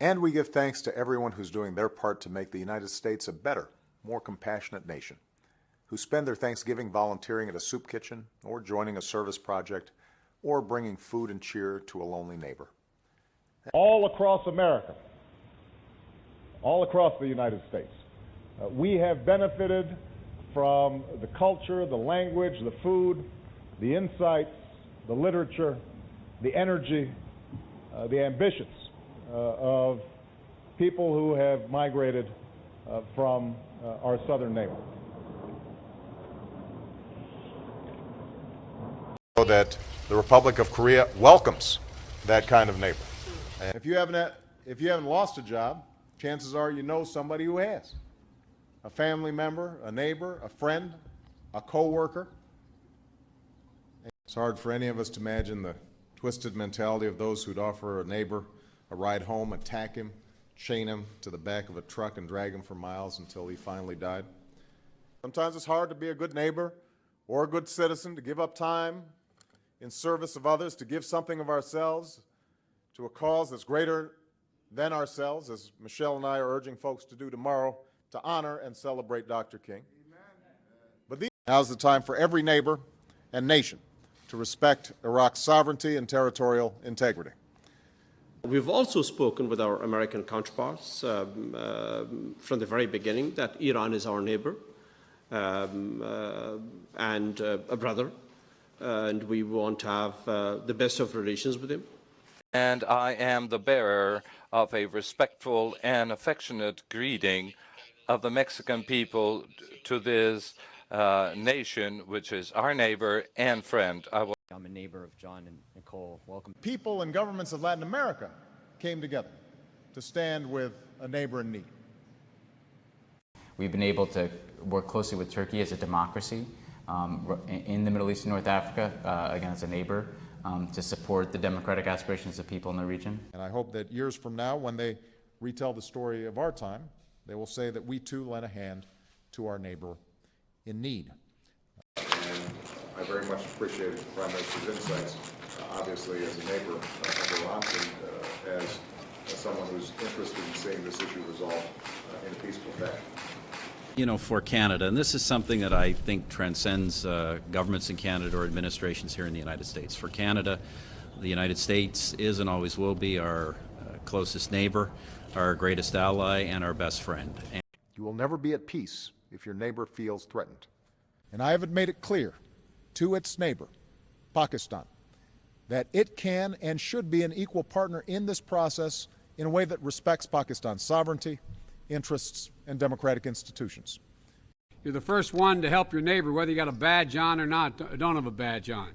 And we give thanks to everyone who's doing their part to make the United States a better, more compassionate nation, who spend their Thanksgiving volunteering at a soup kitchen or joining a service project or bringing food and cheer to a lonely neighbor. All across America, all across the United States, we have benefited from the culture, the language, the food, the insights, the literature, the energy, the ambitions of people who have migrated from our southern neighbor. That the Republic of Korea welcomes that kind of neighbor. And if you haven't lost a job, chances are you know somebody who has. A family member, a neighbor, a friend, a co-worker. It's hard for any of us to imagine the twisted mentality of those who'd offer a neighbor a ride home, attack him, chain him to the back of a truck and drag him for miles until he finally died. Sometimes it's hard to be a good neighbor or a good citizen, to give up time in service of others, to give something of ourselves to a cause that's greater than ourselves, as Michelle and I are urging folks to do tomorrow, to honor and celebrate Dr. King. But now's the time for every neighbor and nation to respect Iraq's sovereignty and territorial integrity. We've also spoken with our American counterparts from the very beginning that Iran is our neighbor and a brother, and we want to have the best of relations with him. And I am the bearer of a respectful and affectionate greeting of the Mexican people to this nation, which is our neighbor and friend. I'm a neighbor of John and Nicole. Welcome. People and governments of Latin America came together to stand with a neighbor in need. We've been able to work closely with Turkey as a democracy in the Middle East and North Africa, again as a neighbor, to support the democratic aspirations of people in the region. And I hope that years from now, when they retell the story of our time, they will say that we too lent a hand to our neighbor in need. And I very much appreciate the Prime Minister's insights, obviously as a neighbor of Iraq and as someone who's interested in seeing this issue resolved in a peaceful fashion. You know, for Canada, and this is something that I think transcends governments in Canada or administrations here in the United States. For Canada, the United States is and always will be our closest neighbor, our greatest ally, and our best friend. You will never be at peace if your neighbor feels threatened. And I have made it clear to its neighbor, Pakistan, that it can and should be an equal partner in this process in a way that respects Pakistan's sovereignty, interests, and democratic institutions. You're the first one to help your neighbor, whether you got a badge on or not, don't have a badge on.